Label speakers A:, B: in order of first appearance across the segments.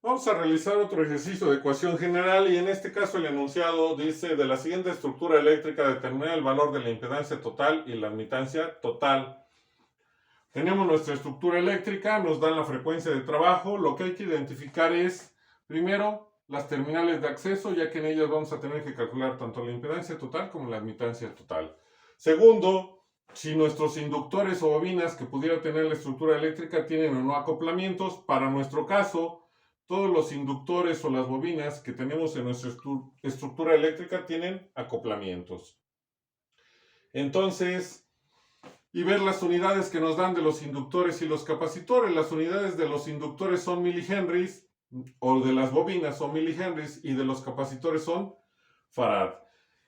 A: Vamos a realizar otro ejercicio de ecuación general y en este caso el enunciado dice: de la siguiente estructura eléctrica determina el valor de la impedancia total y la admitancia total. Tenemos nuestra estructura eléctrica, nos dan la frecuencia de trabajo. Lo que hay que identificar es, primero, las terminales de acceso, ya que en ellas vamos a tener que calcular tanto la impedancia total como la admitancia total. Segundo, si nuestros inductores o bobinas que pudiera tener la estructura eléctrica tienen o no acoplamientos. Para nuestro caso, todos los inductores o las bobinas que tenemos en nuestra estructura eléctrica tienen acoplamientos. Entonces, y ver las unidades que nos dan de los inductores y los capacitores. Las unidades de los inductores son milihenries, o de las bobinas son milihenries, y de los capacitores son farad.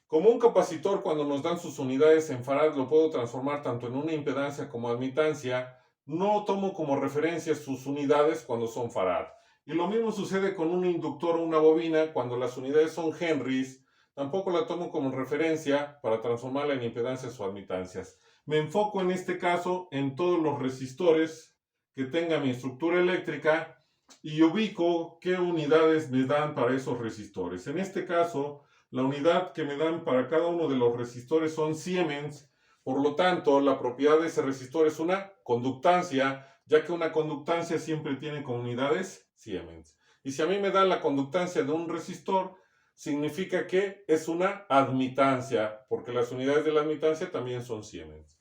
A: Como un capacitor, cuando nos dan sus unidades en farad, lo puedo transformar tanto en una impedancia como admitancia. No tomo como referencia sus unidades cuando son farad. Y lo mismo sucede con un inductor o una bobina. Cuando las unidades son henries, tampoco la tomo como referencia para transformarla en impedancias o admitancias. Me enfoco en este caso en todos los resistores que tenga mi estructura eléctrica y ubico qué unidades me dan para esos resistores. En este caso, la unidad que me dan para cada uno de los resistores son Siemens. Por lo tanto, la propiedad de ese resistor es una conductancia, ya que una conductancia siempre tiene como unidades Siemens. Y si a mí me dan la conductancia de un resistor, significa que es una admitancia, porque las unidades de la admitancia también son Siemens.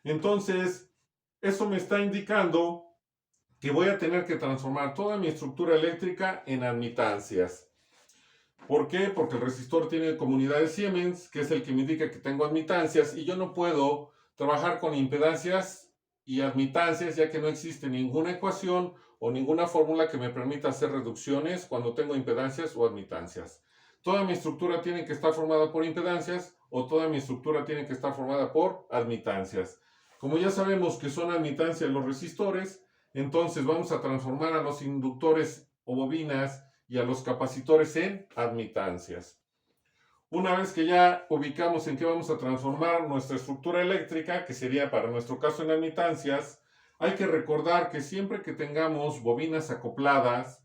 A: Entonces, eso me está indicando que voy a tener que transformar toda mi estructura eléctrica en admitancias. ¿Por qué? Porque el resistor tiene como unidades Siemens, que es el que me indica que tengo admitancias, y yo no puedo trabajar con impedancias y admitancias, ya que no existe ninguna ecuación o ninguna fórmula que me permita hacer reducciones cuando tengo impedancias o admitancias. Toda mi estructura tiene que estar formada por impedancias o toda mi estructura tiene que estar formada por admitancias. Como ya sabemos que son admitancias los resistores, entonces vamos a transformar a los inductores o bobinas y a los capacitores en admitancias. Una vez que ya ubicamos en qué vamos a transformar nuestra estructura eléctrica, que sería para nuestro caso en admitancias, hay que recordar que siempre que tengamos bobinas acopladas,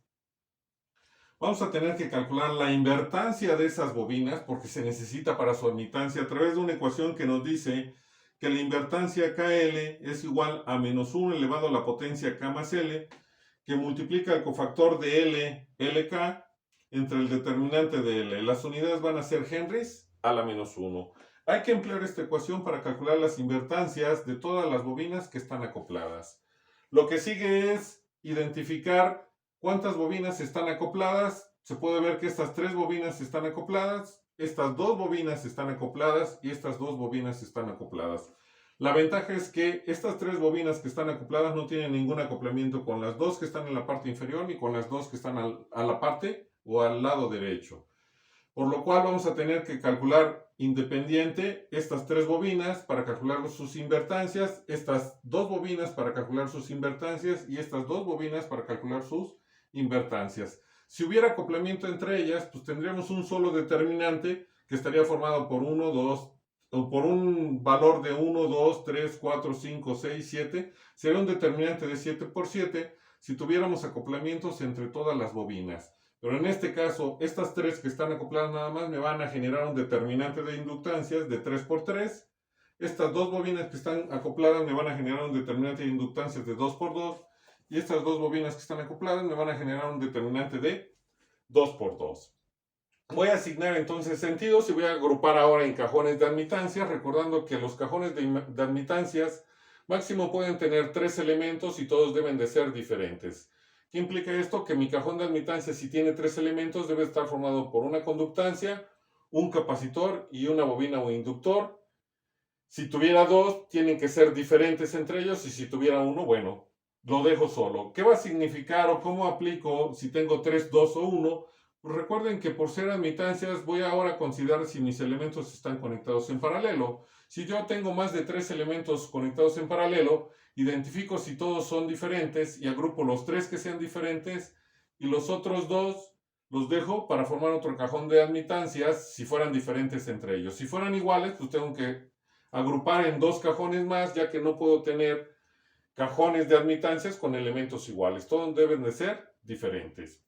A: vamos a tener que calcular la invertancia de esas bobinas, porque se necesita para su admitancia, a través de una ecuación que nos dice que la invertancia KL es igual a menos 1 elevado a la potencia K más L, que multiplica el cofactor de L, LK, entre el determinante de L. Las unidades van a ser henries a la menos 1. Hay que emplear esta ecuación para calcular las invertancias de todas las bobinas que están acopladas. Lo que sigue es identificar cuántas bobinas están acopladas. Se puede ver que estas 3 bobinas están acopladas, estas 2 bobinas están acopladas y estas 2 bobinas están acopladas. La ventaja es que estas 3 bobinas que están acopladas no tienen ningún acoplamiento con las 2 que están en la parte inferior ni con las 2 que están a la parte o al lado derecho. Por lo cual vamos a tener que calcular independiente estas 3 bobinas para calcular sus invertancias, estas 2 bobinas para calcular sus invertancias y estas 2 bobinas para calcular sus invertancias. Si hubiera acoplamiento entre ellas, pues tendríamos un solo determinante que estaría formado por 1, 2, o por un valor de 1, 2, 3, 4, 5, 6, 7. Sería un determinante de 7 por 7 si tuviéramos acoplamientos entre todas las bobinas. Pero en este caso, estas 3 que están acopladas nada más me van a generar un determinante de inductancias de 3 por 3. Estas 2 bobinas que están acopladas me van a generar un determinante de inductancias de 2 por 2. Y estas 2 bobinas que están acopladas me van a generar un determinante de 2 por 2. Voy a asignar entonces sentidos y voy a agrupar ahora en cajones de admitancias, recordando que los cajones de admitancias máximo pueden tener 3 elementos y todos deben de ser diferentes. ¿Qué implica esto? Que mi cajón de admitancias, si tiene 3 elementos, debe estar formado por una conductancia, un capacitor y una bobina o inductor. Si tuviera 2, tienen que ser diferentes entre ellos, y si tuviera 1, bueno, lo dejo solo. ¿Qué va a significar o cómo aplico si tengo 3, 2 o 1? Pues recuerden que por ser admitancias voy ahora a considerar si mis elementos están conectados en paralelo. Si yo tengo más de 3 elementos conectados en paralelo, identifico si todos son diferentes y agrupo los 3 que sean diferentes y los otros 2 los dejo para formar otro cajón de admitancias si fueran diferentes entre ellos. Si fueran iguales, pues tengo que agrupar en 2 cajones más, ya que no puedo tener cajones de admitancias con elementos iguales. Todos deben de ser diferentes.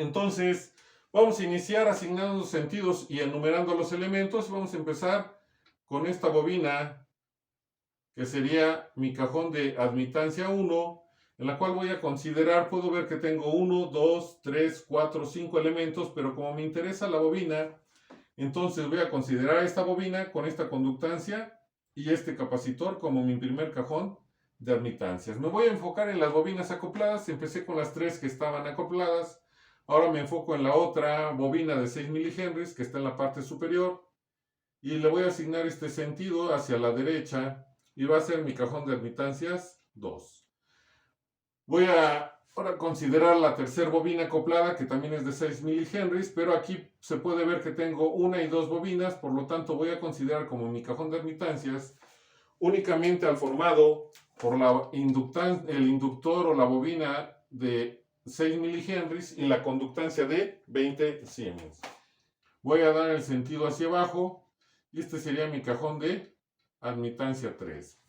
A: Entonces, vamos a iniciar asignando los sentidos y enumerando los elementos. Vamos a empezar con esta bobina, que sería mi cajón de admitancia 1, en la cual voy a considerar, puedo ver que tengo 1, 2, 3, 4, 5 elementos, pero como me interesa la bobina, entonces voy a considerar esta bobina con esta conductancia y este capacitor como mi primer cajón de admitancias. Me voy a enfocar en las bobinas acopladas. Empecé con las 3 que estaban acopladas. Ahora me enfoco en la otra bobina de 6 milihenries que está en la parte superior y le voy a asignar este sentido hacia la derecha y va a ser mi cajón de admitancias 2. Voy a ahora considerar la tercera bobina acoplada, que también es de 6 milihenries, pero aquí se puede ver que tengo una y dos bobinas, por lo tanto voy a considerar como mi cajón de admitancias únicamente al formado por el inductor o la bobina de 6 milihenries y la conductancia de 20 Siemens. Voy a dar el sentido hacia abajo y este sería mi cajón de admitancia 3.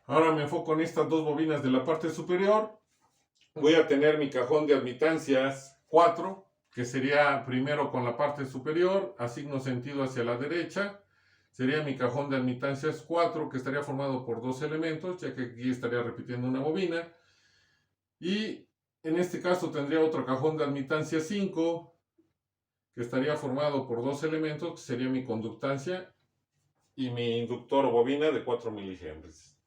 A: Ahora me enfoco en estas dos bobinas de la parte superior. Voy a tener mi cajón de admitancias 4, que sería primero con la parte superior, asigno sentido hacia la derecha. Sería mi cajón de admitancias 4, que estaría formado por dos elementos, ya que aquí estaría repitiendo una bobina. Y en este caso tendría otro cajón de admitancia 5, que estaría formado por dos elementos, que sería mi conductancia y mi inductor o bobina de 4 milihenries.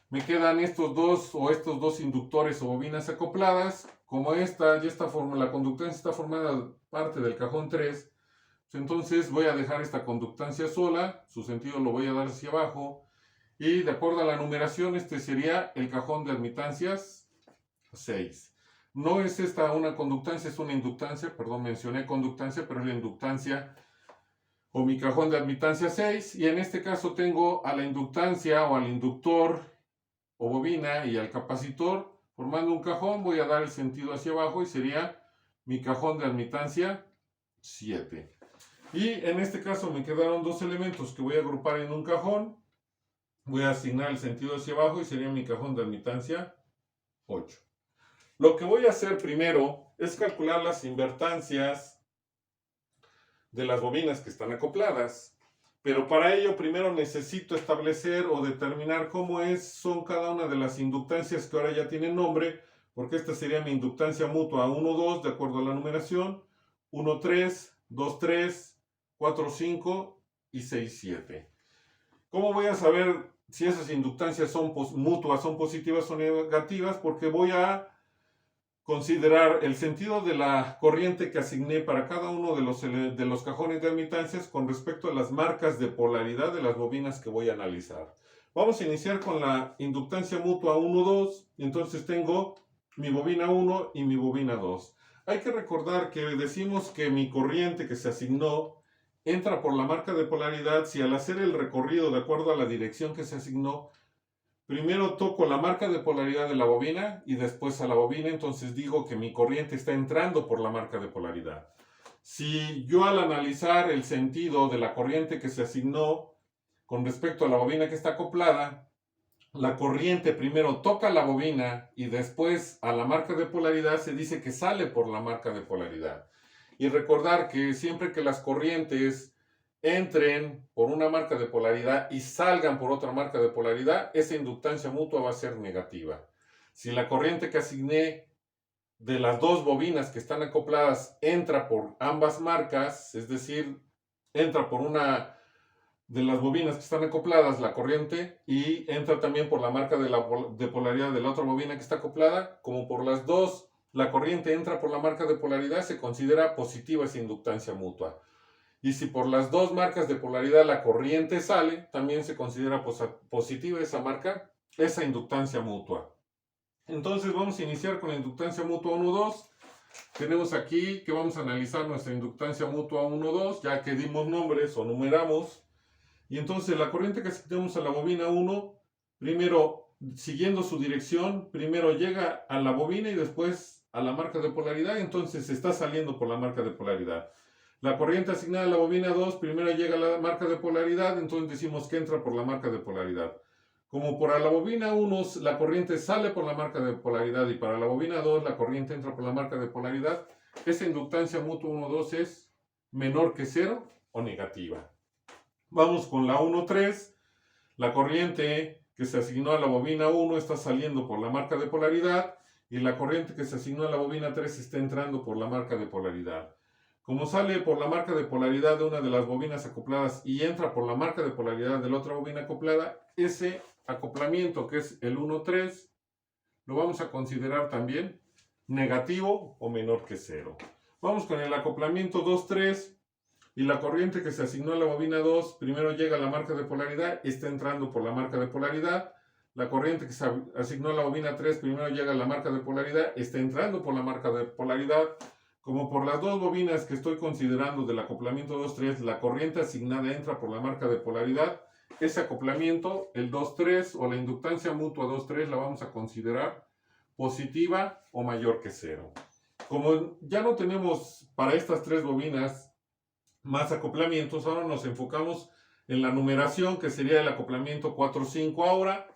A: Me quedan estos dos inductores o bobinas acopladas. Como esta ya está la conductancia está formada parte del cajón 3, pues entonces voy a dejar esta conductancia sola, su sentido lo voy a dar hacia abajo, y de acuerdo a la numeración este sería el cajón de admitancias 6. No es esta una conductancia, es una inductancia, perdón, mencioné conductancia, pero es la inductancia o mi cajón de admitancia 6, y en este caso tengo a la inductancia o al inductor o bobina y al capacitor formando un cajón. Voy a dar el sentido hacia abajo y sería mi cajón de admitancia 7. Y en este caso me quedaron dos elementos que voy a agrupar en un cajón. Voy a asignar el sentido hacia abajo y sería mi cajón de admitancia 8. Lo que voy a hacer primero es calcular las invertancias de las bobinas que están acopladas. Pero para ello primero necesito establecer o determinar cómo son cada una de las inductancias que ahora ya tienen nombre, porque esta sería mi inductancia mutua 1-2 de acuerdo a la numeración, 1-3, 2-3, 4-5 y 6-7. ¿Cómo voy a saber si esas inductancias son mutuas, son positivas o negativas? Porque voy a considerar el sentido de la corriente que asigné para cada uno de los cajones de admitancias con respecto a las marcas de polaridad de las bobinas que voy a analizar. Vamos a iniciar con la inductancia mutua 1-2. Entonces tengo mi bobina 1 y mi bobina 2. Hay que recordar que decimos que mi corriente que se asignó entra por la marca de polaridad si al hacer el recorrido de acuerdo a la dirección que se asignó, primero toco la marca de polaridad de la bobina y después a la bobina, entonces digo que mi corriente está entrando por la marca de polaridad. Si yo al analizar el sentido de la corriente que se asignó con respecto a la bobina que está acoplada, la corriente primero toca la bobina y después a la marca de polaridad, se dice que sale por la marca de polaridad. Y recordar que siempre que las corrientes entren por una marca de polaridad y salgan por otra marca de polaridad, esa inductancia mutua va a ser negativa. Si la corriente que asigné de las dos bobinas que están acopladas entra por ambas marcas, es decir, entra por una de las bobinas que están acopladas la corriente y entra también por la marca de polaridad de la otra bobina que está acoplada, como por las dos la corriente entra por la marca de polaridad, se considera positiva esa inductancia mutua. Y si por las dos marcas de polaridad la corriente sale, también se considera positiva esa inductancia mutua. Entonces vamos a iniciar con la inductancia mutua 1-2. Tenemos aquí que vamos a analizar nuestra inductancia mutua 1-2, ya que dimos nombres o numeramos. Y entonces la corriente que asignamos a la bobina 1, primero, siguiendo su dirección, primero llega a la bobina y después a la marca de polaridad, entonces está saliendo por la marca de polaridad. La corriente asignada a la bobina 2 primero llega a la marca de polaridad, entonces decimos que entra por la marca de polaridad. Como para la bobina 1 la corriente sale por la marca de polaridad y para la bobina 2 la corriente entra por la marca de polaridad, esa inductancia mutua 1,2 es menor que 0 o negativa. Vamos con la 1,3. La corriente que se asignó a la bobina 1 está saliendo por la marca de polaridad y la corriente que se asignó a la bobina 3 está entrando por la marca de polaridad. Como sale por la marca de polaridad de una de las bobinas acopladas y entra por la marca de polaridad de la otra bobina acoplada, ese acoplamiento, que es el 1,3, lo vamos a considerar también negativo o menor que 0. Vamos con el acoplamiento 2,3 y la corriente que se asignó a la bobina 2 primero llega a la marca de polaridad, está entrando por la marca de polaridad. La corriente que se asignó a la bobina 3 primero llega a la marca de polaridad, está entrando por la marca de polaridad. Como por las dos bobinas que estoy considerando del acoplamiento 2,3, la corriente asignada entra por la marca de polaridad, ese acoplamiento, el 2,3 o la inductancia mutua 2,3 la vamos a considerar positiva o mayor que 0. Como ya no tenemos para estas tres bobinas más acoplamientos, ahora nos enfocamos en la numeración, que sería el acoplamiento 4,5 ahora,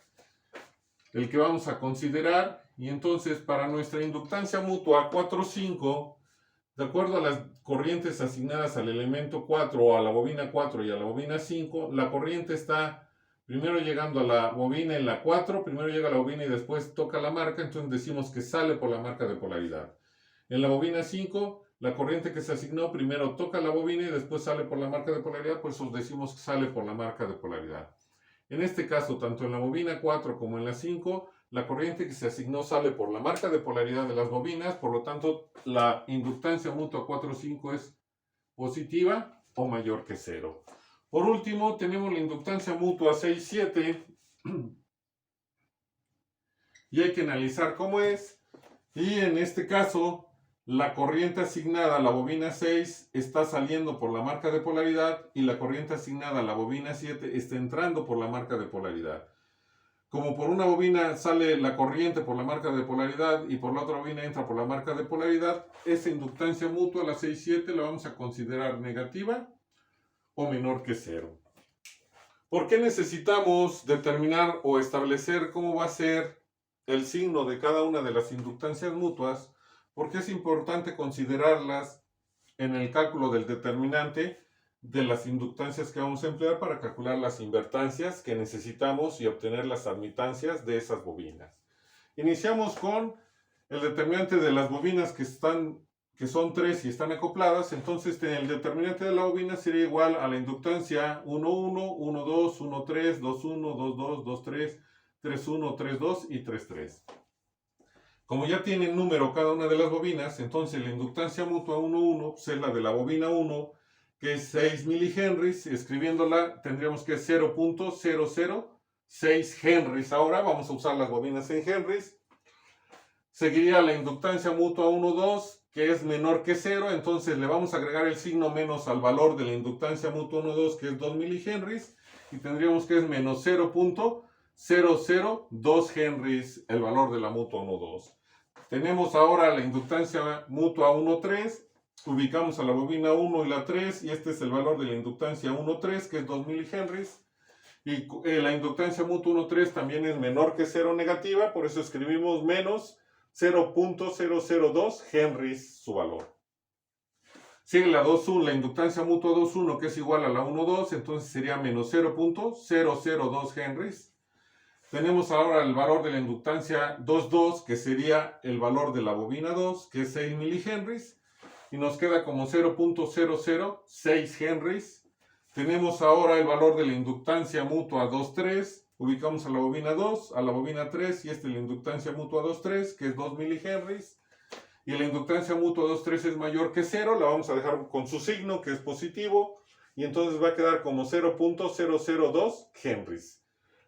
A: el que vamos a considerar. Y entonces para nuestra inductancia mutua 4,5, de acuerdo a las corrientes asignadas al elemento 4 o a la bobina 4 y a la bobina 5, la corriente está primero llegando a la bobina en la 4, primero llega a la bobina y después toca la marca, entonces decimos que sale por la marca de polaridad. En la bobina 5, la corriente que se asignó primero toca la bobina y después sale por la marca de polaridad, por eso decimos que sale por la marca de polaridad. En este caso, tanto en la bobina 4 como en la 5, la corriente que se asignó sale por la marca de polaridad de las bobinas, por lo tanto, la inductancia mutua 4,5 es positiva o mayor que 0. Por último, tenemos la inductancia mutua 6,7 y hay que analizar cómo es. Y en este caso, la corriente asignada a la bobina 6 está saliendo por la marca de polaridad y la corriente asignada a la bobina 7 está entrando por la marca de polaridad. Como por una bobina sale la corriente por la marca de polaridad y por la otra bobina entra por la marca de polaridad, esa inductancia mutua, la 6,7, la vamos a considerar negativa o menor que 0. ¿Por qué necesitamos determinar o establecer cómo va a ser el signo de cada una de las inductancias mutuas? Porque es importante considerarlas en el cálculo del determinante de las inductancias que vamos a emplear para calcular las invertancias que necesitamos y obtener las admitancias de esas bobinas. Iniciamos con el determinante de las bobinas que son 3 y están acopladas. Entonces el determinante de la bobina sería igual a la inductancia 1,1, 1,2, 1,3, 2,1, 2,2, 2,3, 3,1, 3,2 y 3,3. Como ya tienen número cada una de las bobinas, entonces la inductancia mutua 1,1 es la de la bobina 1, que es 6 milihenries. Escribiéndola tendríamos que 0.006 henries. Ahora vamos a usar las bobinas en henries. Seguiría la inductancia mutua 1,2, que es menor que 0, entonces le vamos a agregar el signo menos al valor de la inductancia mutua 1,2, que es 2 milihenries, y tendríamos que es menos 0.002 henries el valor de la mutua 1,2. Tenemos ahora la inductancia mutua 1,3, ubicamos a la bobina 1 y la 3, y este es el valor de la inductancia 1,3, que es 2 milihenries, y la inductancia mutua 1,3 también es menor que 0 negativa, por eso escribimos menos 0.002 henries su valor. Sigue la 2,1, la inductancia mutua 2,1, que es igual a la 1,2, entonces sería menos 0.002 henries. Tenemos ahora el valor de la inductancia 2,2, que sería el valor de la bobina 2, que es 6 milihenries, y nos queda como 0.006 henries. Tenemos ahora el valor de la inductancia mutua 2,3, ubicamos a la bobina 2, a la bobina 3, y esta es la inductancia mutua 2,3, que es 2 milihenries, y la inductancia mutua 2,3 es mayor que 0, la vamos a dejar con su signo, que es positivo, y entonces va a quedar como 0.002 henries.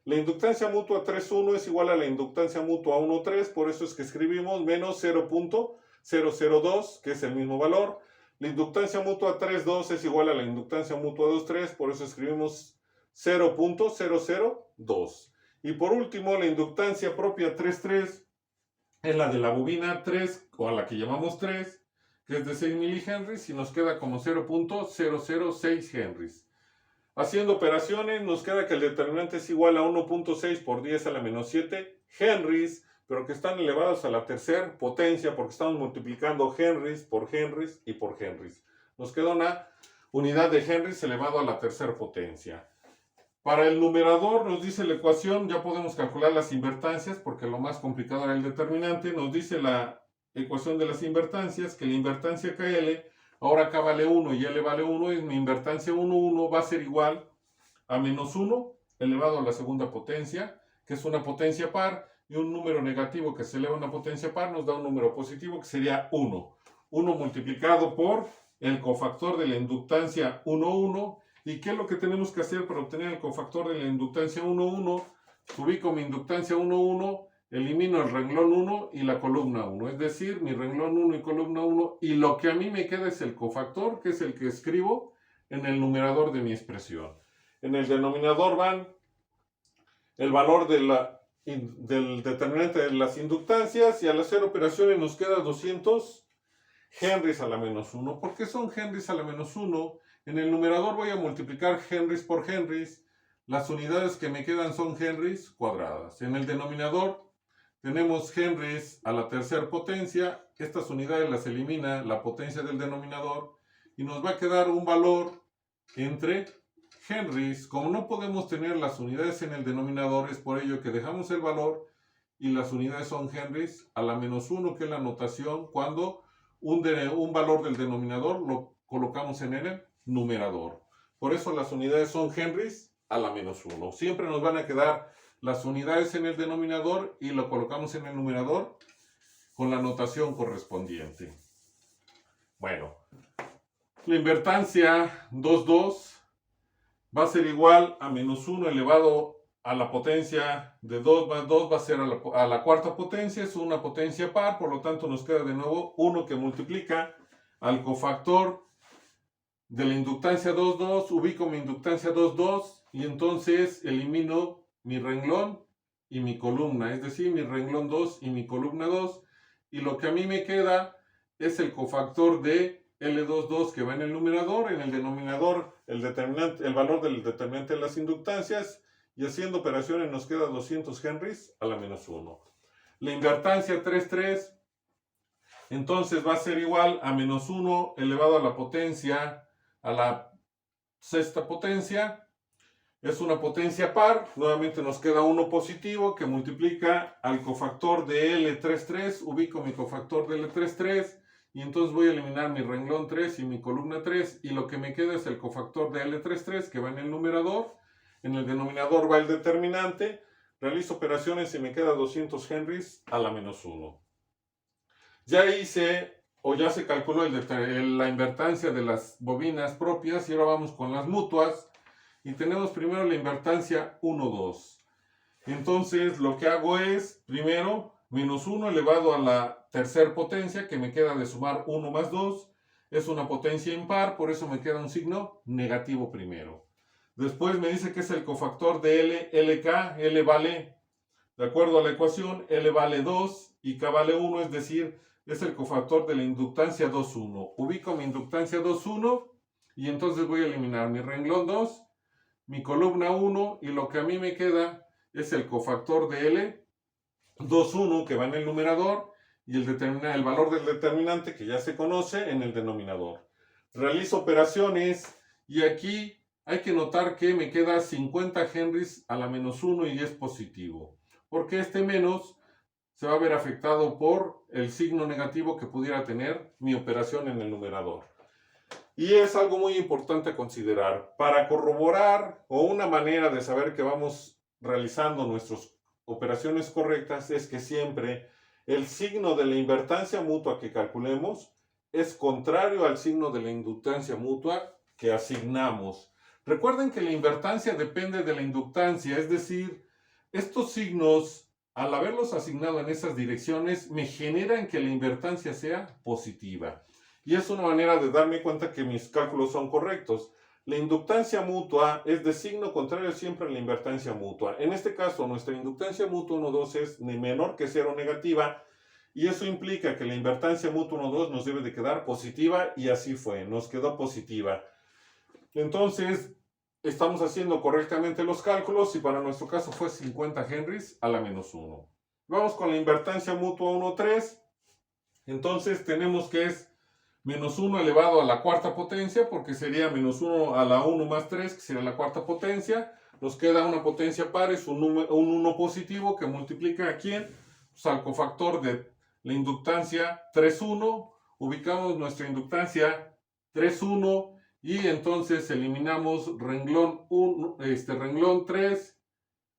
A: La inductancia mutua 3,1 es igual a la inductancia mutua 1,3, por eso es que escribimos menos 0.002, que es el mismo valor. La inductancia mutua 3,2 es igual a la inductancia mutua 2,3, por eso escribimos 0.002. Y por último, la inductancia propia 3,3 es la de la bobina 3, o a la que llamamos 3, que es de 6 milihenries, y nos queda como 0.006 henries. Haciendo operaciones nos queda que el determinante es igual a 1.6 por 10 a la menos 7 henries, pero que están elevados a la tercera potencia porque estamos multiplicando henries y por henries. Nos queda una unidad de henries elevado a la tercera potencia. Para el numerador nos dice la ecuación, ya podemos calcular las invertancias porque lo más complicado era el determinante. Nos dice la ecuación de las invertancias, que la invertancia KL, ahora acá vale 1 y L vale 1, y mi invertancia 1, 1 va a ser igual a menos 1 elevado a la segunda potencia, que es una potencia par, y un número negativo que se eleva a una potencia par nos da un número positivo que sería 1. 1 multiplicado por el cofactor de la inductancia 1, 1. ¿Y qué es lo que tenemos que hacer para obtener el cofactor de la inductancia 1, 1? Ubico mi inductancia 1, 1, elimino el renglón 1 y la columna 1. Es decir, mi renglón 1 y columna 1. Y lo que a mí me queda es el cofactor, que es el que escribo en el numerador de mi expresión. En el denominador van el valor del determinante de las inductancias, y al hacer operaciones nos queda 200 henries a la menos 1. ¿Por qué son henries a la menos 1? En el numerador voy a multiplicar henries por henries. Las unidades que me quedan son henries cuadradas. En el denominador tenemos henries a la tercera potencia. Estas unidades las elimina la potencia del denominador y nos va a quedar un valor entre henries. Como no podemos tener las unidades en el denominador, es por ello que dejamos el valor y las unidades son henries a la menos 1, que es la notación cuando un valor del denominador lo colocamos en el numerador. Por eso las unidades son henries a la menos 1. Siempre nos van a quedar las unidades en el denominador y lo colocamos en el numerador con la notación correspondiente. Bueno, la invertancia 2, 2 va a ser igual a menos 1 elevado a la potencia de 2 más 2 va a ser a la cuarta potencia. Es una potencia par, por lo tanto nos queda de nuevo 1 que multiplica al cofactor de la inductancia 2, 2. Ubico mi inductancia 2, 2 y entonces elimino mi renglón y mi columna, es decir, mi renglón 2 y mi columna 2, y lo que a mí me queda es el cofactor de L22 que va en el numerador, en el denominador el valor del determinante de las inductancias, y haciendo operaciones nos queda 200 henries a la menos 1. La invertancia 3, 3 entonces va a ser igual a menos 1 elevado a la potencia a la sexta potencia. Es una potencia par, nuevamente nos queda 1 positivo que multiplica al cofactor de L33, ubico mi cofactor de L33 y entonces voy a eliminar mi renglón 3 y mi columna 3 y lo que me queda es el cofactor de L33 que va en el numerador, en el denominador va el determinante, realizo operaciones y me queda 200 henries a la menos 1. Ya hice o ya se calculó la invertancia de las bobinas propias y ahora vamos con las mutuas. Y tenemos primero la invertancia 1, 2. Entonces lo que hago es, primero, menos 1 elevado a la tercera potencia, que me queda de sumar 1 más 2. Es una potencia impar, por eso me queda un signo negativo primero. Después me dice que es el cofactor de L, LK, L vale, de acuerdo a la ecuación, L vale 2 y K vale 1, es decir, es el cofactor de la inductancia 2, 1. Ubico mi inductancia 2, 1 y entonces voy a eliminar mi renglón 2, mi columna 1 y lo que a mí me queda es el cofactor de L 2, 1 que va en el numerador y el valor del determinante que ya se conoce en el denominador. Realizo operaciones y aquí hay que notar que me queda 50 henries a la menos 1 y es positivo, porque este menos se va a ver afectado por el signo negativo que pudiera tener mi operación en el numerador. Y es algo muy importante a considerar. Para corroborar o una manera de saber que vamos realizando nuestras operaciones correctas es que siempre el signo de la invertancia mutua que calculemos es contrario al signo de la inductancia mutua que asignamos. Recuerden que la invertancia depende de la inductancia, es decir, estos signos, al haberlos asignado en esas direcciones, me generan que la invertancia sea positiva. Y es una manera de darme cuenta que mis cálculos son correctos. La inductancia mutua es de signo contrario siempre a la invertancia mutua. En este caso, nuestra inductancia mutua 1, 2 es ni menor que 0 negativa. Y eso implica que la invertancia mutua 1, 2 nos debe de quedar positiva. Y así fue, nos quedó positiva. Entonces, estamos haciendo correctamente los cálculos y para nuestro caso fue 50 henries a la menos 1. Vamos con la invertancia mutua 1,3. Entonces tenemos que es menos 1 elevado a la cuarta potencia, porque sería menos 1 a la 1 más 3, que sería la cuarta potencia. Nos queda una potencia par, es un 1 positivo que multiplica a quién, pues al cofactor de la inductancia 3,1. Ubicamos nuestra inductancia 3,1 y entonces eliminamos renglón 3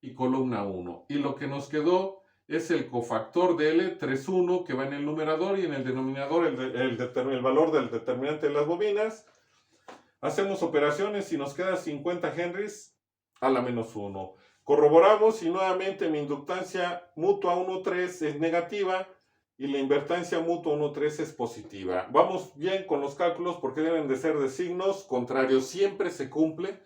A: y columna 1. Y lo que nos quedó es el cofactor de L 3,1 que va en el numerador y en el denominador el valor del determinante de las bobinas. Hacemos operaciones y nos queda 50 henries a la menos 1. Corroboramos y nuevamente mi inductancia mutua 1,3 es negativa y la invertancia mutua 1,3 es positiva. Vamos bien con los cálculos porque deben de ser de signos contrarios. Siempre se cumple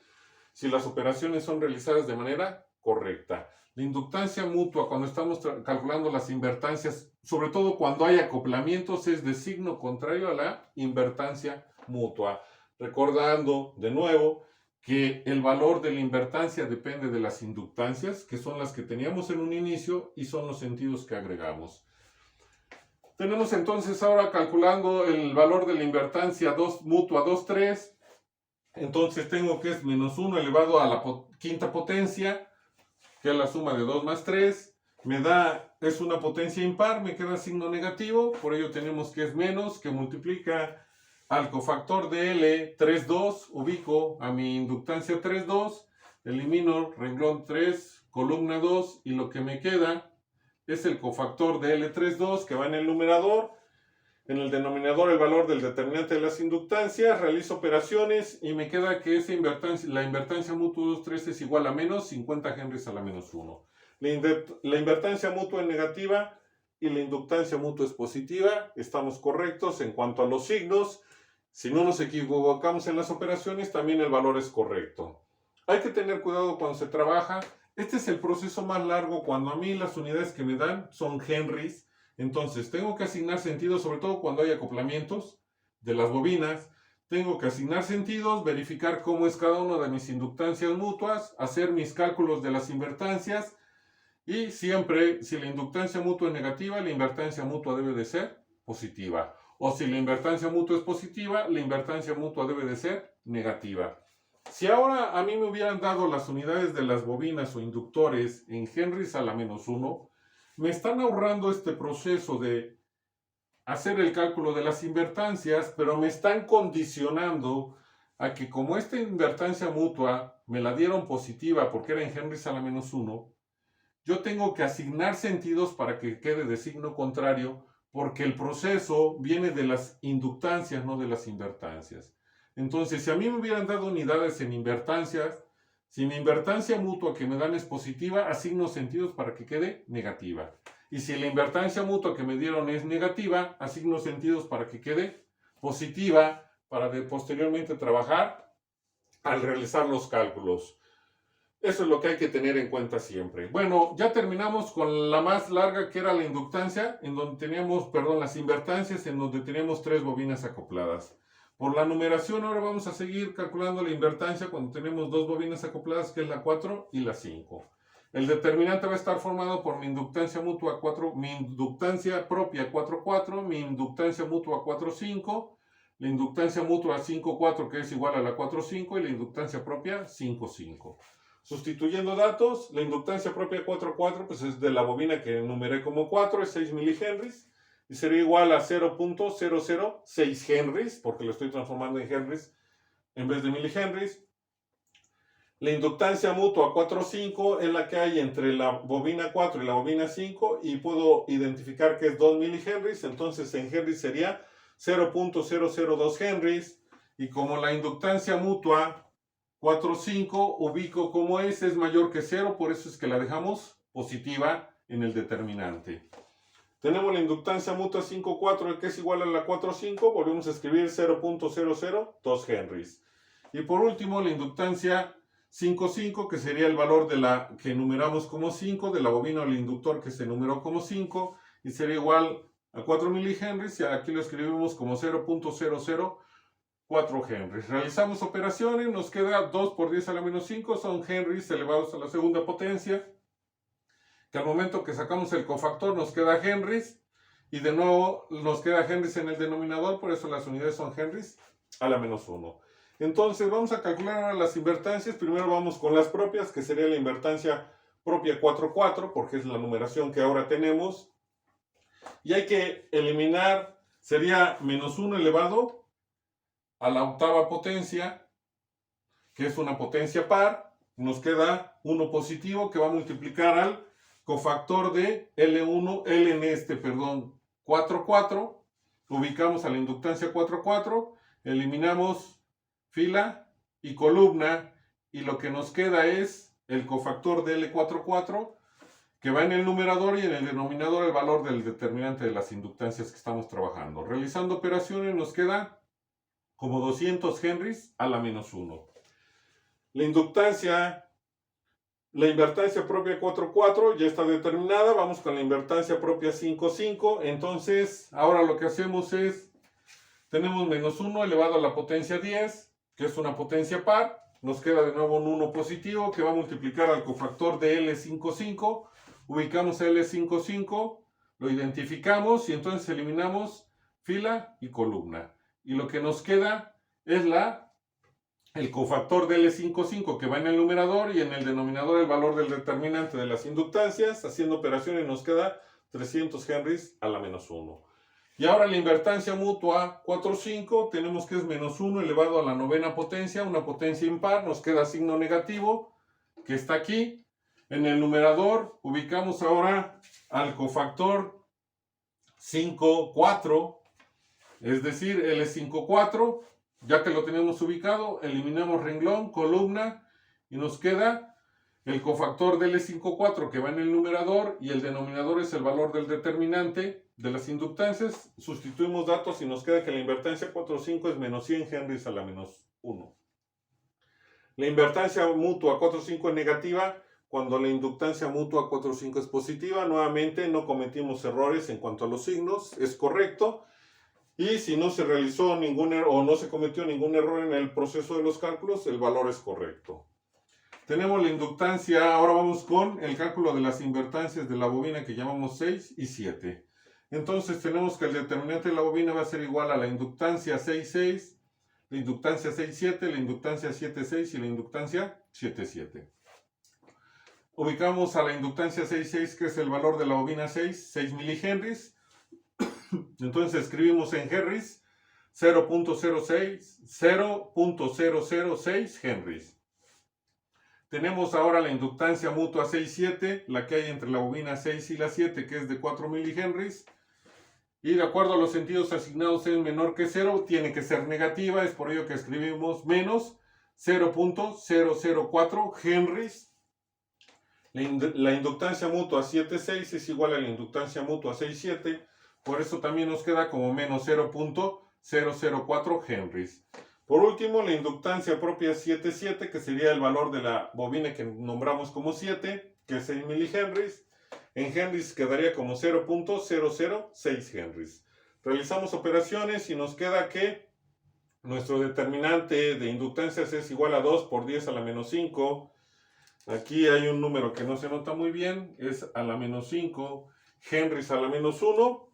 A: si las operaciones son realizadas de manera correcta. La inductancia mutua, cuando estamos calculando las invertancias, sobre todo cuando hay acoplamientos, es de signo contrario a la invertancia mutua. Recordando de nuevo que el valor de la invertancia depende de las inductancias, que son las que teníamos en un inicio y son los sentidos que agregamos. Tenemos entonces ahora calculando el valor de la invertancia mutua 2,3. Entonces tengo que es menos 1 elevado a la quinta potencia, que es la suma de 2 más 3. Me da, es una potencia impar, me queda signo negativo, por ello tenemos que es menos, que multiplica al cofactor de L 3,2, ubico a mi inductancia 3,2, elimino renglón 3, columna 2, y lo que me queda es el cofactor de L 3,2 que va en el numerador. En el denominador el valor del determinante de las inductancias, realizo operaciones y me queda que la invertancia mutua 2,3 es igual a menos 50 henries a la menos 1. La invertancia mutua es negativa y la inductancia mutua es positiva. Estamos correctos en cuanto a los signos. Si no nos equivocamos en las operaciones, también el valor es correcto. Hay que tener cuidado cuando se trabaja. Este es el proceso más largo cuando a mí las unidades que me dan son henries. Entonces, tengo que asignar sentidos, sobre todo cuando hay acoplamientos de las bobinas. Tengo que asignar sentidos, verificar cómo es cada una de mis inductancias mutuas, hacer mis cálculos de las invertancias y siempre, si la inductancia mutua es negativa, la invertancia mutua debe de ser positiva. O si la invertancia mutua es positiva, la invertancia mutua debe de ser negativa. Si ahora a mí me hubieran dado las unidades de las bobinas o inductores en henries a la menos 1, me están ahorrando este proceso de hacer el cálculo de las invertancias, pero me están condicionando a que como esta invertancia mutua me la dieron positiva porque era en henries a la menos 1, yo tengo que asignar sentidos para que quede de signo contrario porque el proceso viene de las inductancias, no de las invertancias. Entonces, si a mí me hubieran dado unidades en invertancias, si mi invertancia mutua que me dan es positiva, asigno sentidos para que quede negativa. Y si la invertancia mutua que me dieron es negativa, asigno sentidos para que quede positiva para posteriormente trabajar al realizar los cálculos. Eso es lo que hay que tener en cuenta siempre. Bueno, ya terminamos con la más larga, que era la inductancia, en donde teníamos, las invertancias, en donde teníamos 3 bobinas acopladas. Por la numeración, ahora vamos a seguir calculando la invertancia cuando tenemos 2 bobinas acopladas, que es la 4 y la 5. El determinante va a estar formado por mi inductancia mutua 4, mi inductancia propia 4,4, mi inductancia mutua 4,5, la inductancia mutua 5,4, que es igual a la 4,5, y la inductancia propia 5,5. Sustituyendo datos, la inductancia propia 4,4 pues es de la bobina que enumeré como 4, es 6 milihenries, y sería igual a 0.006 henries, porque lo estoy transformando en henries en vez de milihenries. La inductancia mutua 4,5 es la que hay entre la bobina 4 y la bobina 5, y puedo identificar que es 2 milihenries, entonces en henries sería 0.002 henries, y como la inductancia mutua 4,5 ubico como es mayor que 0, por eso es que la dejamos positiva en el determinante. Tenemos la inductancia mutua 5,4 que es igual a la 4,5, volvemos a escribir 0.002 henries. Y por último la inductancia 5,5 que sería el valor de la que enumeramos como 5, de la bobina o el inductor que se enumeró como 5, y sería igual a 4 milihenries, y aquí lo escribimos como 0.004 4 henries. Realizamos operaciones, nos queda 2 por 10 a la menos 5, son henries elevados a la segunda potencia, que al momento que sacamos el cofactor nos queda henries, y de nuevo nos queda henries en el denominador, por eso las unidades son henries a la menos 1. Entonces vamos a calcular ahora las invertancias. Primero vamos con las propias, que sería la invertancia propia 4,4, porque es la numeración que ahora tenemos. Y hay que eliminar, sería menos 1 elevado a la octava potencia, que es una potencia par. Nos queda 1 positivo que va a multiplicar al cofactor de L1, L en este, perdón, 4,4. Ubicamos a la inductancia 4,4, eliminamos fila y columna, y lo que nos queda es el cofactor de L4,4, que va en el numerador, y en el denominador el valor del determinante de las inductancias que estamos trabajando. Realizando operaciones nos queda como 200 henries a la menos 1. La invertancia propia 4,4 ya está determinada. Vamos con la invertancia propia 5,5. Entonces, ahora lo que hacemos es, tenemos menos 1 elevado a la potencia 10, que es una potencia par. Nos queda de nuevo un 1 positivo que va a multiplicar al cofactor de L5,5. Ubicamos L5,5, lo identificamos y entonces eliminamos fila y columna. Y lo que nos queda es el cofactor de L5,5 que va en el numerador, y en el denominador el valor del determinante de las inductancias. Haciendo operaciones nos queda 300 henries a la menos 1. Y ahora la invertancia mutua 4,5 tenemos que es menos 1 elevado a la novena potencia, una potencia impar. Nos queda signo negativo que está aquí. En el numerador ubicamos ahora al cofactor 5,4, es decir, L5,4. Ya que lo tenemos ubicado, eliminamos renglón, columna, y nos queda el cofactor de L5,4 que va en el numerador, y el denominador es el valor del determinante de las inductancias. Sustituimos datos y nos queda que la invertancia 4,5 es menos 100 henries a la menos 1. La invertancia mutua 4,5 es negativa cuando la inductancia mutua 4,5 es positiva. Nuevamente no cometimos errores en cuanto a los signos, es correcto. Y si no se realizó ningún error o no se cometió ningún error en el proceso de los cálculos, el valor es correcto. Tenemos la inductancia. Ahora vamos con el cálculo de las invertancias de la bobina, que llamamos 6 y 7. Entonces tenemos que el determinante de la bobina va a ser igual a la inductancia 6,6, la inductancia 6,7, la inductancia 7,6 y la inductancia 7,7. Ubicamos a la inductancia 6,6, que es el valor de la bobina 6 milihenries. Entonces escribimos en henries 0.006 henries. Tenemos ahora la inductancia mutua 6,7, la que hay entre la bobina 6 y la 7, que es de 4 milihenries. Y de acuerdo a los sentidos asignados es menor que 0, tiene que ser negativa, es por ello que escribimos menos 0.004 henries. La inductancia mutua 7,6 es igual a la inductancia mutua 6,7. Por eso también nos queda como menos 0.004 henries. Por último, la inductancia propia 7,7, que sería el valor de la bobina que nombramos como 7, que es 6 milihenries. En henries quedaría como 0.006 henries. Realizamos operaciones y nos queda que nuestro determinante de inductancias es igual a 2 por 10 a la menos 5. Aquí hay un número que no se nota muy bien, es a la menos 5 henries a la menos 1.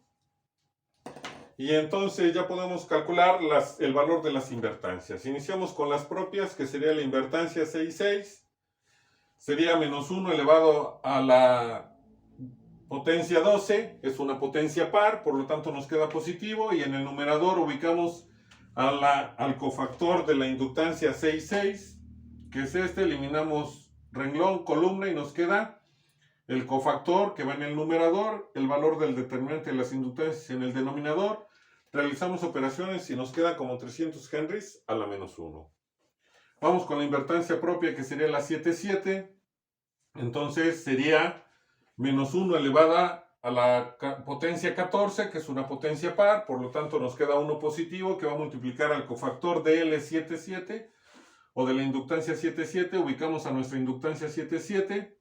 A: Y entonces ya podemos calcular el valor de las invertancias. Iniciamos con las propias, que sería la invertancia 6,6. Sería menos 1 elevado a la potencia 12. Es una potencia par, por lo tanto nos queda positivo. Y en el numerador ubicamos al cofactor de la inductancia 6,6, que es este. Eliminamos renglón, columna, y nos queda el cofactor que va en el numerador, el valor del determinante de las inductancias en el denominador. Realizamos operaciones y nos queda como 300 henries a la menos 1. Vamos con la invertancia propia, que sería la 7,7. Entonces sería menos 1 elevada a la potencia 14, que es una potencia par. Por lo tanto nos queda 1 positivo que va a multiplicar al cofactor de L7,7 o de la inductancia 7,7. Ubicamos a nuestra inductancia 7,7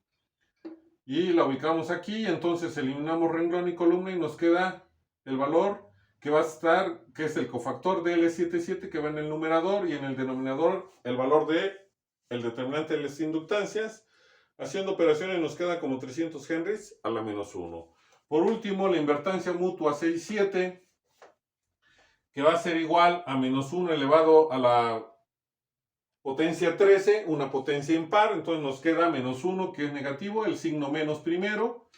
A: y la ubicamos aquí. Entonces eliminamos renglón y columna y nos queda el valor que va a estar, que es el cofactor de L77 que va en el numerador y en el denominador el valor de el determinante de las inductancias. Haciendo operaciones nos queda como 300 henries a la menos 1. Por último, la invertancia mutua 6,7, que va a ser igual a menos 1 elevado a la potencia 13, una potencia impar. Entonces nos queda menos 1, que es negativo, el signo menos primero.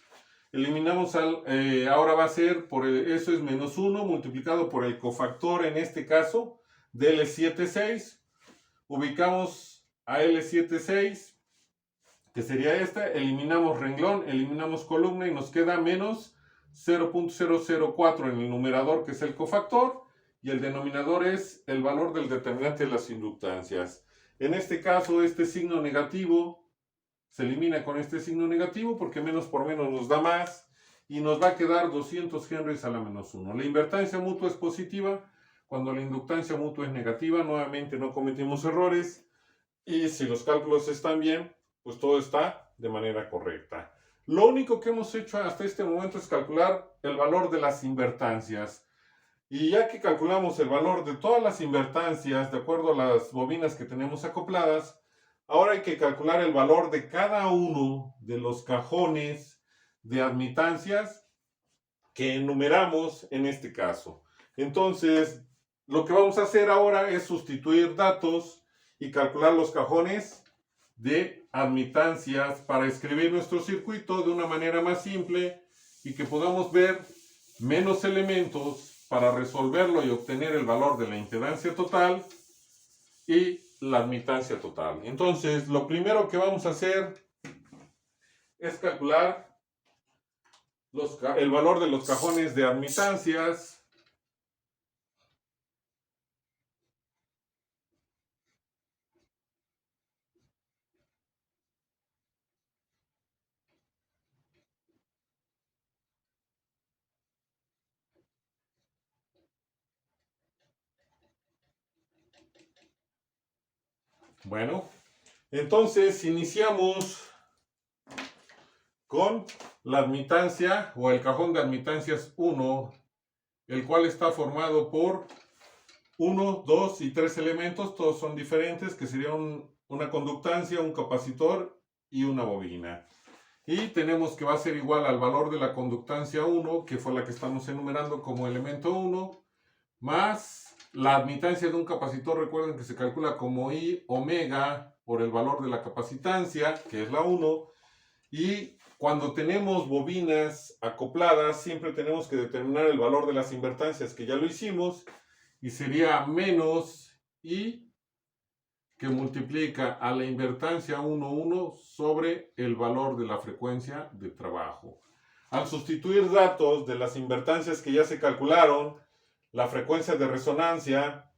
A: Eliminamos ahora va a ser, eso es menos 1 multiplicado por el cofactor, en este caso, de L76. Ubicamos a L76, que sería esta, eliminamos renglón, eliminamos columna y nos queda menos 0.004 en el numerador, que es el cofactor, y el denominador es el valor del determinante de las inductancias. En este caso, este signo negativo se elimina con este signo negativo porque menos por menos nos da más y nos va a quedar 200 henries a la menos 1. La invertancia mutua es positiva. Cuando la inductancia mutua es negativa, nuevamente no cometimos errores. Y si los cálculos están bien, pues todo está de manera correcta. Lo único que hemos hecho hasta este momento es calcular el valor de las invertancias. Y ya que calculamos el valor de todas las invertancias de acuerdo a las bobinas que tenemos acopladas, ahora hay que calcular el valor de cada uno de los cajones de admitancias que enumeramos en este caso. Entonces, lo que vamos a hacer ahora es sustituir datos y calcular los cajones de admitancias para escribir nuestro circuito de una manera más simple y que podamos ver menos elementos para resolverlo y obtener el valor de la impedancia total y la admitancia total. Entonces, lo primero que vamos a hacer es calcular el valor de los cajones de admitancias. Bueno, entonces iniciamos con la admitancia o el cajón de admitancias 1, el cual está formado por 1, 2 y 3 elementos, todos son diferentes, que serían una conductancia, un capacitor y una bobina. Y tenemos que va a ser igual al valor de la conductancia 1, que fue la que estamos enumerando como elemento 1, más la admitancia de un capacitor. Recuerden que se calcula como I omega por el valor de la capacitancia, que es la 1. Y cuando tenemos bobinas acopladas, siempre tenemos que determinar el valor de las invertancias, que ya lo hicimos, y sería menos I, que multiplica a la invertancia 1,1 sobre el valor de la frecuencia de trabajo. Al sustituir datos de las invertancias que ya se calcularon, la frecuencia de resonancia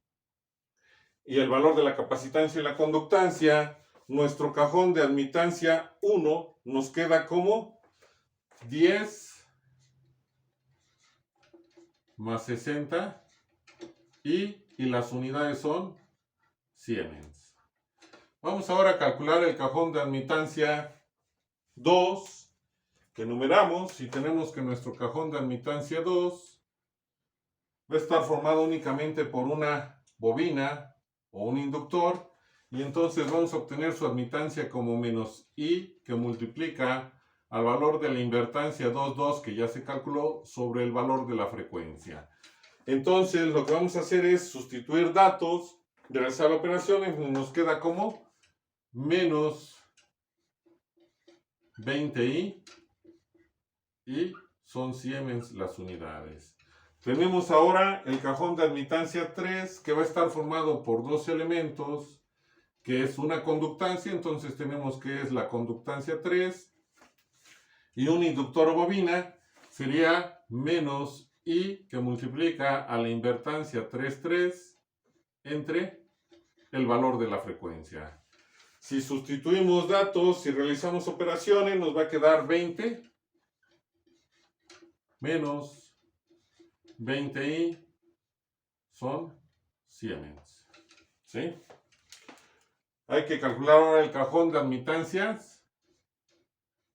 A: y el valor de la capacitancia y la conductancia, nuestro cajón de admitancia 1 nos queda como 10 más 60 y las unidades son Siemens. Vamos ahora a calcular el cajón de admitancia 2, que numeramos, y tenemos que nuestro cajón de admitancia 2 va a estar formado únicamente por una bobina o un inductor, y entonces vamos a obtener su admitancia como menos I, que multiplica al valor de la invertancia 2,2 que ya se calculó sobre el valor de la frecuencia. Entonces lo que vamos a hacer es sustituir datos, realizar operaciones, y nos queda como menos 20i y son Siemens las unidades. Tenemos ahora el cajón de admitancia 3, que va a estar formado por dos elementos, que es una conductancia. Entonces tenemos que es la conductancia 3 y un inductor o bobina, sería menos I, que multiplica a la invertancia 3,3 entre el valor de la frecuencia. Si sustituimos datos y realizamos operaciones, nos va a quedar 20 menos 20i son Siemens. ¿Sí? Hay que calcular ahora el cajón de admitancias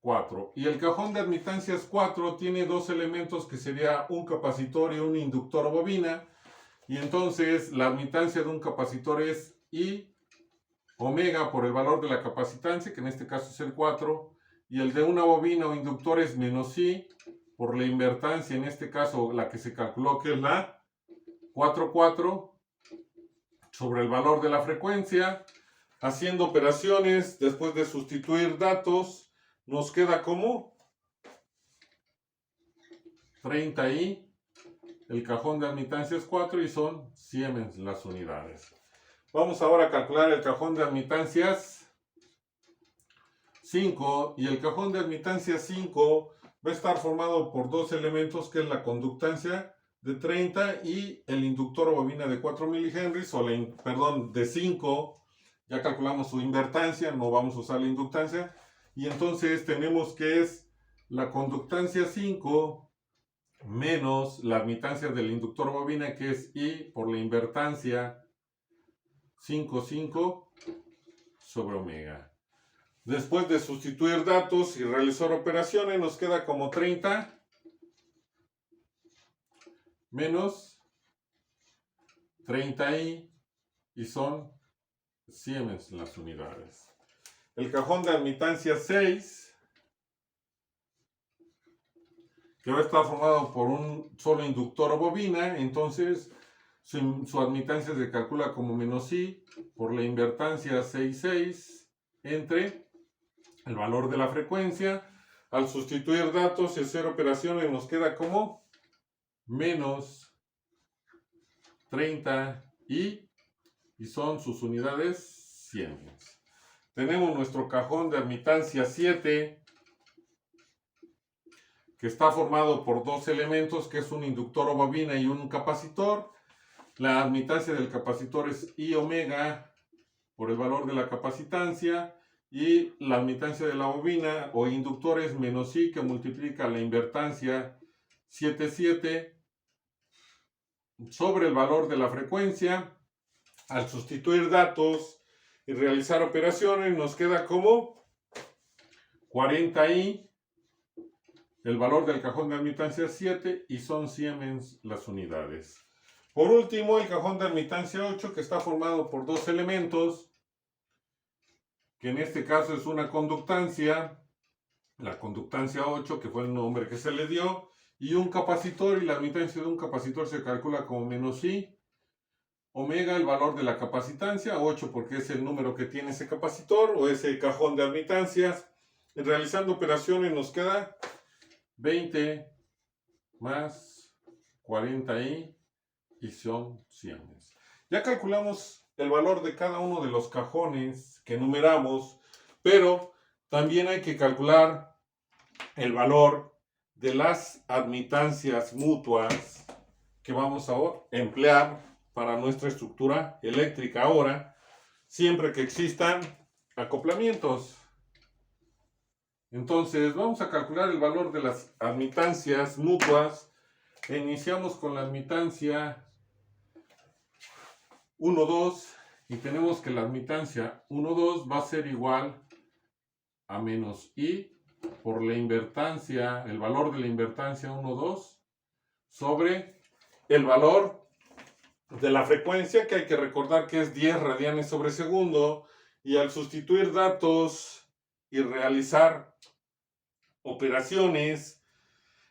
A: 4. Y el cajón de admitancias 4 tiene dos elementos que sería un capacitor y un inductor bobina. Y entonces la admitancia de un capacitor es I omega por el valor de la capacitancia, que en este caso es el 4. Y el de una bobina o inductor es menos I por la invertancia, en este caso la que se calculó, que es la 4,4 sobre el valor de la frecuencia. Haciendo operaciones, después de sustituir datos, nos queda como 30i, el cajón de admitancias 4 y son Siemens las unidades. Vamos ahora a calcular el cajón de admitancias 5, y el cajón de admitancias 5 va a estar formado por dos elementos, que es la conductancia de 30 y el inductor o bobina de 4 milihenries, de 5. Ya calculamos su invertancia, no vamos a usar la inductancia. Y entonces tenemos que es la conductancia 5 menos la admitancia del inductor bobina, que es I por la invertancia 5 sobre omega. Después de sustituir datos y realizar operaciones, nos queda como 30 menos 30i y son Siemens las unidades. El cajón de admitancia 6, que va a estar formado por un solo inductor o bobina, entonces su admitancia se calcula como menos I por la invertancia 6,6 entre el valor de la frecuencia. Al sustituir datos y hacer operaciones, nos queda como menos 30i y son sus unidades Siemens. Tenemos nuestro cajón de admitancia 7, que está formado por dos elementos, que es un inductor o bobina y un capacitor. La admitancia del capacitor es I omega por el valor de la capacitancia, y la admitancia de la bobina o inductor es menos I, que multiplica la invertancia 7,7 sobre el valor de la frecuencia. Al sustituir datos y realizar operaciones, nos queda como 40i, el valor del cajón de admitancia 7, y son Siemens las unidades. Por último, el cajón de admitancia 8, que está formado por dos elementos, que en este caso es una conductancia, la conductancia 8, que fue el nombre que se le dio, y un capacitor, y la admitancia de un capacitor se calcula como menos I omega, el valor de la capacitancia, 8 porque es el número que tiene ese capacitor o ese cajón de admitancias. Y realizando operaciones nos queda 20 más 40i y son Siemens. Ya calculamos el valor de cada uno de los cajones que numeramos, pero también hay que calcular el valor de las admitancias mutuas que vamos a emplear para nuestra estructura eléctrica ahora, siempre que existan acoplamientos. Entonces vamos a calcular el valor de las admitancias mutuas. Iniciamos con la admitancia 1,2 y tenemos que la admitancia 1,2 va a ser igual a menos I por la invertancia, el valor de la invertancia 1,2 sobre el valor de la frecuencia, que hay que recordar que es 10 radianes sobre segundo, y al sustituir datos y realizar operaciones,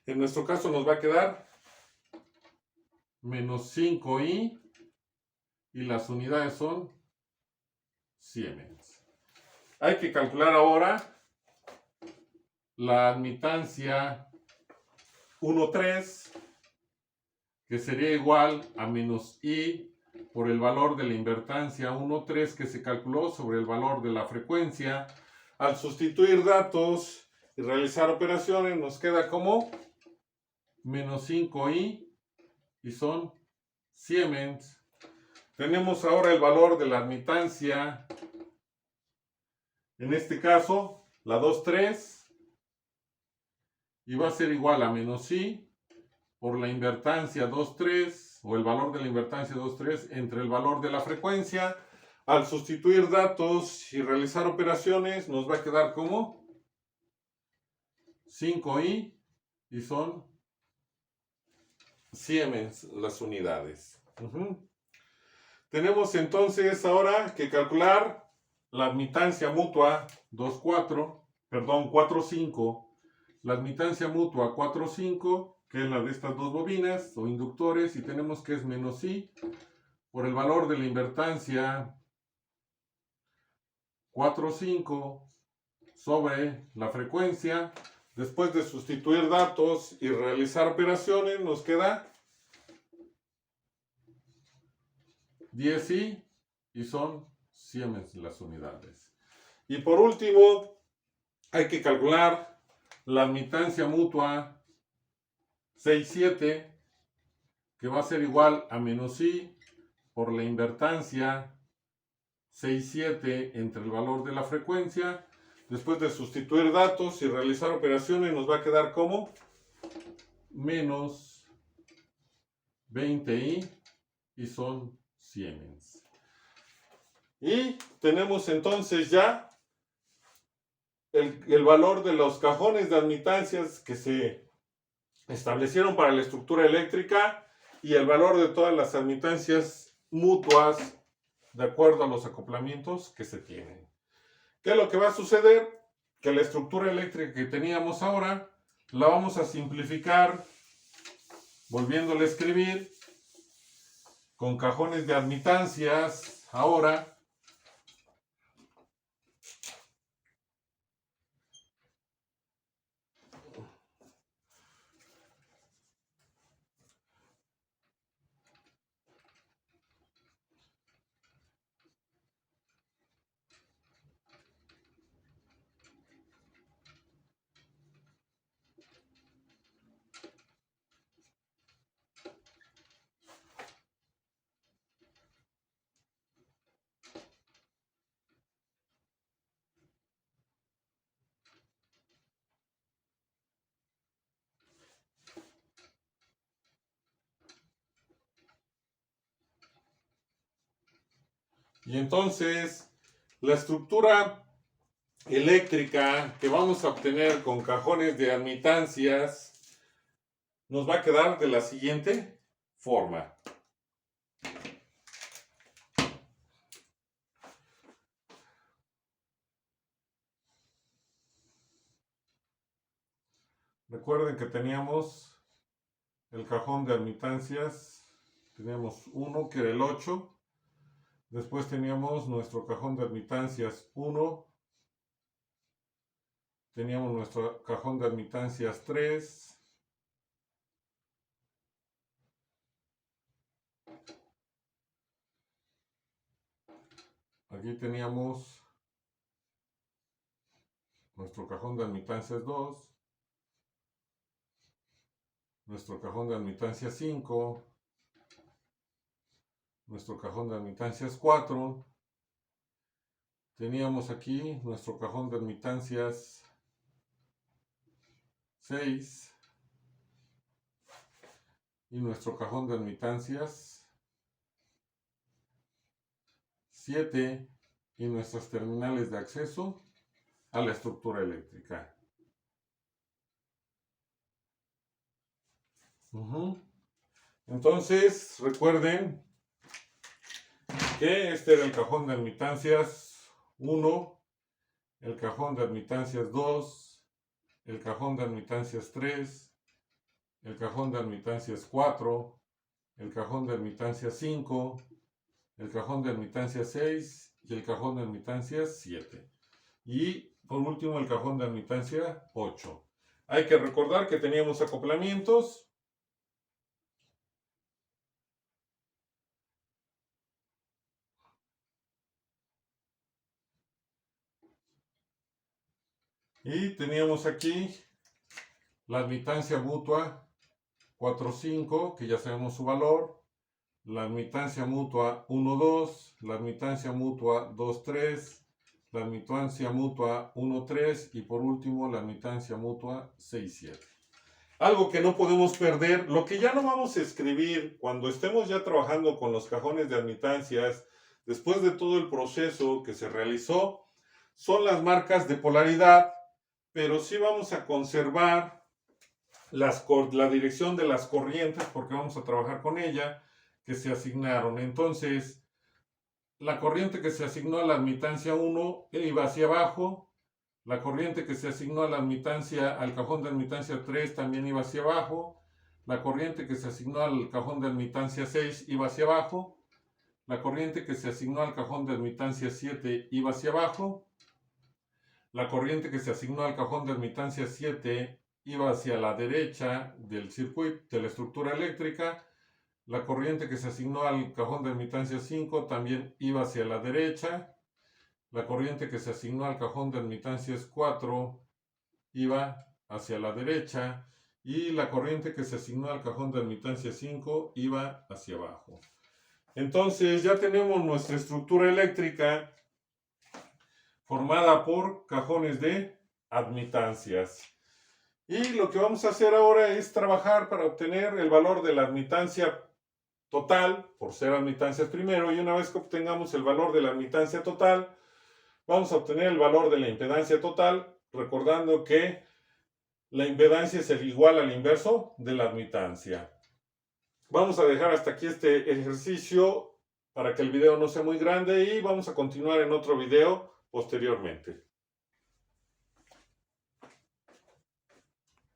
A: en nuestro caso nos va a quedar menos 5i y las unidades son Siemens. Hay que calcular ahora la admitancia 1,3, que sería igual a menos I por el valor de la invertancia 1,3 que se calculó sobre el valor de la frecuencia. Al sustituir datos y realizar operaciones nos queda como menos 5i y son Siemens. Tenemos ahora el valor de la admitancia, en este caso la 2,3, y va a ser igual a menos I por la invertancia 2,3 o el valor de la invertancia 2,3 entre el valor de la frecuencia. Al sustituir datos y realizar operaciones nos va a quedar como 5i y son Siemens las unidades. Tenemos entonces ahora que calcular la admitancia mutua 4,5, la admitancia mutua 4,5, que es la de estas dos bobinas o inductores, y tenemos que es menos i por el valor de la invertancia 4,5 sobre la frecuencia. Después de sustituir datos y realizar operaciones, nos queda 10i y son Siemens las unidades. Y por último, hay que calcular la admitancia mutua 6,7, que va a ser igual a menos i por la invertancia 6,7 entre el valor de la frecuencia. Después de sustituir datos y realizar operaciones, nos va a quedar como menos 20i y son Siemens. Y tenemos entonces ya el valor de los cajones de admitancias que se establecieron para la estructura eléctrica y el valor de todas las admitancias mutuas de acuerdo a los acoplamientos que se tienen. ¿Qué es lo que va a suceder? Que la estructura eléctrica que teníamos ahora la vamos a simplificar volviéndola a escribir con cajones de admitancias ahora. Y entonces la estructura eléctrica que vamos a obtener con cajones de admitancias nos va a quedar de la siguiente forma. Recuerden que teníamos el cajón de admitancias, teníamos uno que era el 8, después teníamos nuestro cajón de admitancias 1, teníamos nuestro cajón de admitancias 3, aquí teníamos nuestro cajón de admitancias 2, nuestro cajón de admitancias 5, nuestro cajón de admitancias 4, teníamos aquí nuestro cajón de admitancias 6 y nuestro cajón de admitancias 7 y nuestras terminales de acceso a la estructura eléctrica. Entonces, recuerden que este era el cajón de admitancias 1, el cajón de admitancias 2, el cajón de admitancias 3, el cajón de admitancias 4, el cajón de admitancias 5, el cajón de admitancias 6 y el cajón de admitancias 7. Y por último el cajón de admitancia 8. Hay que recordar que teníamos acoplamientos. Y teníamos aquí la admitancia mutua 4,5, que ya sabemos su valor, la admitancia mutua 1,2, la admitancia mutua 2,3, la admitancia mutua 1,3 y por último la admitancia mutua 6,7. Algo que no podemos perder, lo que ya no vamos a escribir cuando estemos ya trabajando con los cajones de admitancias, después de todo el proceso que se realizó, son las marcas de polaridad pero sí vamos a conservar la dirección de las corrientes porque vamos a trabajar con ella que se asignaron. Entonces, la corriente que se asignó a la admitancia 1 iba hacia abajo, la corriente que se asignó a al cajón de admitancia 3 también iba hacia abajo, la corriente que se asignó al cajón de admitancia 6 iba hacia abajo, la corriente que se asignó al cajón de admitancia 7 iba hacia abajo, la corriente que se asignó al cajón de admitancia 7 iba hacia la derecha del circuito, de la estructura eléctrica. La corriente que se asignó al cajón de admitancia 5 también iba hacia la derecha. La corriente que se asignó al cajón de admitancias 4 iba hacia la derecha. Y la corriente que se asignó al cajón de admitancia 5 iba hacia abajo. Entonces ya tenemos nuestra estructura eléctrica formada por cajones de admitancias. Y lo que vamos a hacer ahora es trabajar para obtener el valor de la admitancia total, por ser admitancias primero, y una vez que obtengamos el valor de la admitancia total, vamos a obtener el valor de la impedancia total, recordando que la impedancia es el igual al inverso de la admitancia. Vamos a dejar hasta aquí este ejercicio para que el video no sea muy grande y vamos a continuar en otro video posteriormente.